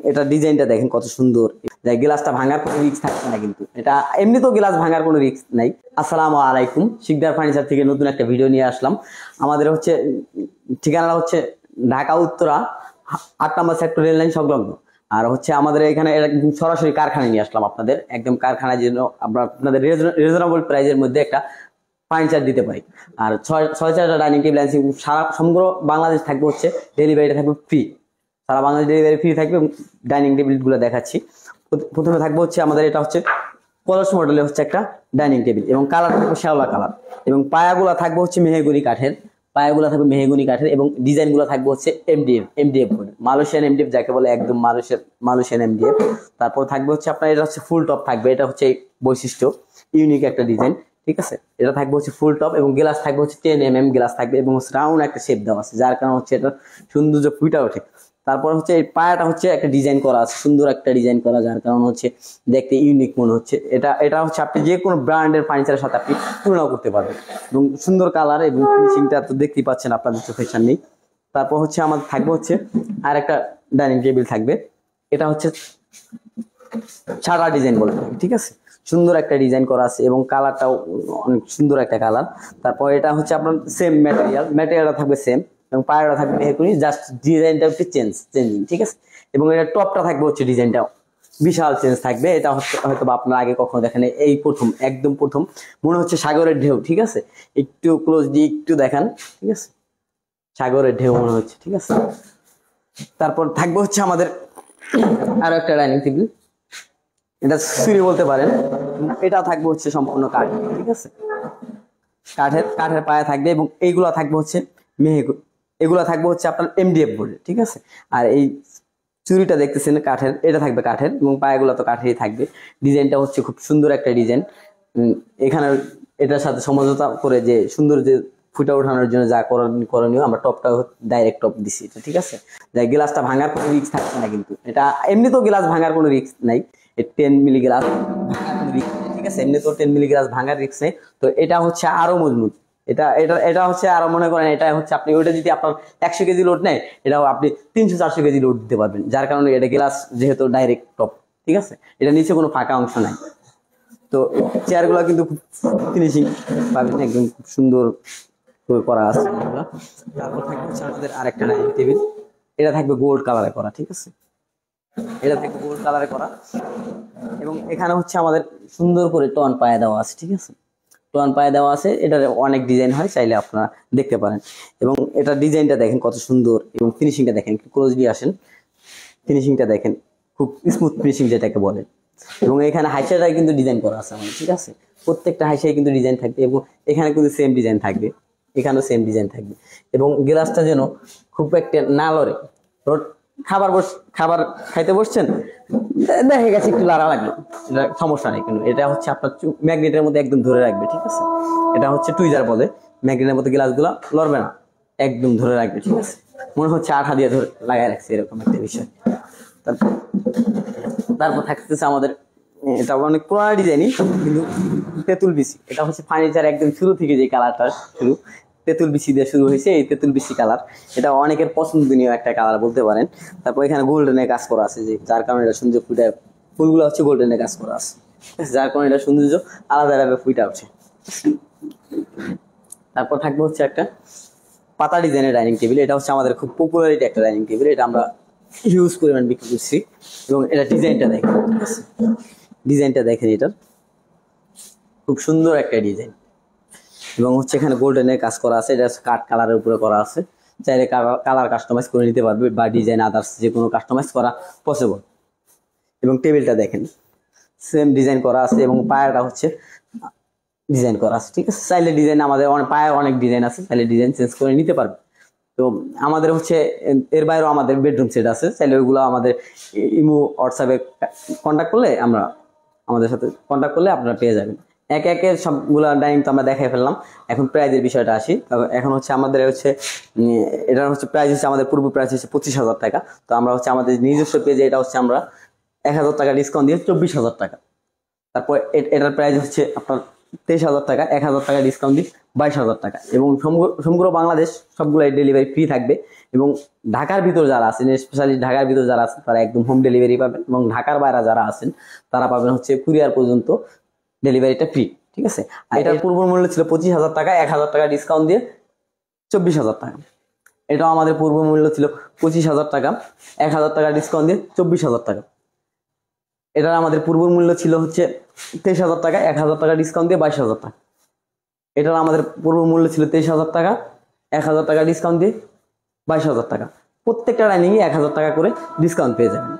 এটা ডিজাইনটা দেখেন কত সুন্দর। গ্লাসটা ভাঙার কোনো রিস্ক থাকছে না, কিন্তু এটা এমনি তো গ্লাস ভাঙার কোনো রিস্ক নাই। আসসালামু আলাইকুম, শিকদার ফার্নিচার থেকে নতুন একটা ভিডিও নিয়ে আসলাম। আমাদের হচ্ছে ঠিকানা হচ্ছে ঢাকা উত্তরা 8 নম্বর সেক্টর রেল লাইন সংলগ্ন। আর হচ্ছে আমাদের এখানে সরাসরি কারখানায় নিয়ে আসলাম আপনাদের, একদম কারখানায় যেন আমরা আপনাদের রিজনেবল প্রাইসের মধ্যে একটা ফার্নিচার দিতে পারি। আর 6-4টা ডাইনিং টেবিল আনছি। সারা সমগ্র বাংলাদেশ থাকবে হচ্ছে ডেলিভারিটা থাকবে ফ্রি, সারা বাংলাদেশ ডেলিভারি ফ্রি থাকবে। ডাইনিং টেবিল গুলো দেখাচ্ছি। প্রথমে থাকবে হচ্ছে আমাদের এটা হচ্ছে কলস মডেলের হচ্ছে একটা ডাইনিং টেবিল, এবং কালার থাকবে শ্যাওলা কালার, এবং পায়াগুলা থাকবে হচ্ছে মেহগনি কাঠের, পায়াগুলা থাকবে মেহগনি কাঠের, এবং ডিজাইন গুলো থাকবে হচ্ছে এমডিএফ মালয়েশিয়ান এমডিএফ যাকে বলে, একদম মালয়েশিয়ান এমডিএফ। তারপর থাকবে হচ্ছে আপনার এটা হচ্ছে ফুল টপ থাকবে, এটা হচ্ছে বৈশিষ্ট্য ইউনিক একটা ডিজাইন, ঠিক আছে। এটা থাকবে হচ্ছে ফুল টপ, এবং গ্লাস থাকবে হচ্ছে 10 mm গ্লাস থাকবে, এবং রাউন্ড একটা শেপ দেওয়া আছে, যার কারণে হচ্ছে এটা সৌন্দর্য ফুটে ওঠে। তারপর হচ্ছে এই পায়াটা হচ্ছে একটা ডিজাইন করা আছে, সুন্দর একটা ডিজাইন করা, যার কারণে হচ্ছে দেখতে ইউনিক মনে হচ্ছে। এটা হচ্ছে আপনি যে কোনো ব্র্যান্ডের ফার্নিচারের সাথে আপনি তুলনা করতে পারবেন, এবং সুন্দর কালার এবং ফিনিশিংটা তো দেখতেই পাচ্ছেন আপনাদের চোখের সামনেই। তারপর হচ্ছে আমাদের থাকবে হচ্ছে আর একটা ডাইনিং টেবিল থাকবে, এটা হচ্ছে ছাড়া ডিজাইন বলে, ঠিক আছে। সুন্দর একটা ডিজাইন করা আছে, এবং কালারটাও অনেক সুন্দর একটা কালার। তারপর এটা হচ্ছে আপনার সেম ম্যাটেরিয়ালটা থাকবে সেম, এবং পায়রা থাকবে মেহগনি, জাস্ট ডিজাইনটা একটু চেঞ্জিং, ঠিক আছে। এবং এটা টপটা থাকবে হচ্ছে ডিজাইনটা বিশাল চেঞ্জ থাকবে। এটা হয়তো বা আপনারা আগে কখনো দেখেন, এই প্রথম, একদম প্রথম মনে হচ্ছে সাগরের ঢেউ, ঠিক আছে। একটু ক্লোজ দিয়ে একটু দেখান, ঠিক আছে, সাগরের ঢেউ মনে হচ্ছে, ঠিক আছে। তারপর থাকবে হচ্ছে আমাদের আরো একটা ডাইনিং টেবিল, এটা সিঁড়ি বলতে পারেন। এটা থাকবে হচ্ছে সম্পূর্ণ কাঠ, ঠিক আছে, কাঠের পায়া থাকবে, এবং এইগুলা থাকবে হচ্ছে এগুলা থাকবে হচ্ছে আপনার এমডিএফ বোর্ডে, ঠিক আছে। আর এই চুরিটা দেখতেছেন কাঠের, এটা থাকবে কাঠের, এবং পায়াগুলো তো কাঠেরই থাকবে। ডিজাইনটা হচ্ছে খুব সুন্দর একটা ডিজাইন। এখানে এটার সাথে সমঝোতা করে যে সুন্দর যে ফুটা ওঠানোর জন্য যা করণীয়, আমরা টপটা ডাইরেক্ট টপ দিছি, ঠিক আছে। গ্লাসটা ভাঙার কোনো রিস্ক থাকছে না, কিন্তু এটা এমনি তো গ্লাস ভাঙার কোনো রিস্ক নাই। 10 মিলি গ্লাস ভাঙার কোনো রিস্ক নেই, ঠিক আছে। এমনি তো 10 মিলি গ্লাস ভাঙার রিস্ক নেই। তো এটা হচ্ছে আরো মজবুত, এটা হচ্ছে আরো, মনে করেন এটা হচ্ছে আপনি ওইটা যদি আপনার 100 কেজি লোড নেয়, এটাও আপনি 300-400 কেজি লোড দিতে পারবেন, যার কারণে এটা গ্লাস যেহেতু ডাইরেক্ট টপ, ঠিক আছে। এটা নিচে কোনো ফাঁকা অংশ নাই। তো চেয়ারগুলো কিন্তু খুব ফিনিশিং পাবেন, একদম খুব সুন্দর করা আছে। তারপর থাকবে হচ্ছে আমাদের আরেকটা ডাইনিং টেবিল, এটা থাকবে গোল্ড কালারে করা, ঠিক আছে। এটা থাকবে গোল্ড কালারে করা, এবং এখানে হচ্ছে আমাদের সুন্দর করে টন পায়ে দেওয়া আছে, ঠিক আছে। টন পায়ে দেওয়া আছে, এটার অনেক ডিজাইন হয়, চাইলে আপনারা দেখতে পারেন। এবং এটা ডিজাইনটা দেখেন কত সুন্দর, এবং ফিনিশিংটা দেখেন, একটু ক্লোজলি আসেন, ফিনিশিংটা দেখেন, খুব স্মুথ ফিনিশিং যেটাকে বলে। এবং এখানে হাইসাইটাই কিন্তু ডিজাইন করা আছে আমাদের, ঠিক আছে। প্রত্যেকটা হাইসাই কিন্তু ডিজাইন থাকবে, এবং এখানে কিন্তু সেম ডিজাইন থাকবে, এখানেও সেম ডিজাইন থাকবে। এবং গ্লাসটা যেন খুব একটা না লড়ে। খাবার খাইতে বসছেন, দেখে গেছে একটু লাড়া লাগলো, এটা সমস্যা নেই, কিন্তু এটা হচ্ছে আপনার ম্যাগনেটের মধ্যে একদম ধরে রাখবে, ঠিক আছে। এটা হচ্ছে টুইজার বলে, ম্যাগনেটের মধ্যে গ্লাসগুলো লড়বে না, একদম ধরে রাখবে, ঠিক আছে। মনে হচ্ছে আঠা দিয়ে ধরে লাগাই রাখছে, এরকম একটা বিষয়। তারপর থাকতেছে আমাদের, এটা অনেক পুরানো ডিজাইনই, কিন্তু তেঁতুল বিচি। এটা হচ্ছে ফার্নিচার একদম শুরু থেকে যে কালারটা শুরু, তেঁতুল বিচি দিয়ে শুরু হয়েছে, এই তেঁতুল বিচি কালার। এটা অনেকের পছন্দনীয় একটা কালার বলতে পারেন। তারপর এখানে গোল্ডেনের কাজ করা আছে, যে যার কারণে এটা সৌন্দর্য ফুটে, ফুলগুলো হচ্ছে গোল্ডেনের কাজ করা আছে, যার কারণে এটা সৌন্দর্য আলাদাভাবে ফুটে উঠছে। তারপর থাকবে হচ্ছে একটা পাতা ডিজাইনের ডাইনিং টেবিল, এটা হচ্ছে আমাদের খুব পপুলারিটি একটা ডাইনিং টেবিল, এটা আমরা হিউজ পরিমাণ বিক্রি করছি। এবং এটা ডিজাইনটা দেখেন, ঠিক আছে, ডিজাইনটা দেখেন, এটার খুব সুন্দর একটা ডিজাইন, এবং হচ্ছে এখানে গোল্ডেনের কাজ করা আছে, এটা কাঠ কালারের উপরে করা আছে, চাইলে কালার কাস্টমাইজ করে নিতে পারবে, বা ডিজাইন আদার্স যে কোনো কাস্টমাইজ করা পসিবল। এবং টেবিলটা দেখেন সেম ডিজাইন করা আছে, এবং পায়াটা হচ্ছে ডিজাইন করা আছে, ঠিক আছে। চাইলে ডিজাইন আমাদের পায়ে অনেক ডিজাইন আছে, চাইলে ডিজাইন চেঞ্জ করে নিতে পারবে। তো আমাদের হচ্ছে এর বাইরেও আমাদের বেডরুম সেট আছে, চাইলে ওইগুলো আমাদের ইমো হোয়াটসঅ্যাপে কন্ট্যাক্ট করলে, আমাদের সাথে কন্ট্যাক্ট করলে আপনারা পেয়ে যাবেন। একে একে সবগুলো ডাইনিং তো আমরা দেখাই ফেললাম। এখন প্রাইজের বিষয়টা আসি। এখন হচ্ছে আমাদের হচ্ছে এটার হচ্ছে প্রাইস হচ্ছে, আমাদের পূর্ব প্রাইস হচ্ছে 25,000 টাকা। তো আমরা হচ্ছে আমাদের নিজস্ব পেজে এটা হচ্ছে আমরা 1,000 টাকা ডিসকাউন্ট দিয়ে 24,000 টাকা। তারপর এটার প্রাইস হচ্ছে আপনার 23,000 টাকা, 1,000 টাকা ডিসকাউন্ট দিই 22,000 টাকা। এবং সমগ্র বাংলাদেশ সবগুলাই ডেলিভারি ফ্রি থাকবে, এবং ঢাকার ভিতর যারা আছেন, স্পেশালি ঢাকার ভিতর যারা আছেন তারা একদম হোম ডেলিভারি পাবেন, এবং ঢাকার বাইরে যারা আছেন তারা পাবেন হচ্ছে কুরিয়ার পর্যন্ত ডেলিভারিটা ফ্রি। ঠিক আছে, আর এটার পূর্ব মূল্য ছিল 25,000 টাকা, 1,000 টাকা ডিসকাউন্ট দিয়ে 24,000 টাকা। এটাও আমাদের পূর্ব মূল্য ছিল 25,000 টাকা, 1,000 টাকা ডিসকাউন্ট দিয়ে 24,000 টাকা। এটার আমাদের পূর্ব মূল্য ছিল হচ্ছে 23,000 টাকা, 1,000 টাকা ডিসকাউন্ট দিয়ে 22,000 টাকা। এটার আমাদের পূর্ব মূল্য ছিল 23,000 টাকা, 1,000 টাকা ডিসকাউন্ট দিয়ে 22,000 টাকা। প্রত্যেকটা রানিংয়ে 1,000 টাকা করে ডিসকাউন্ট পেয়ে যাবেন।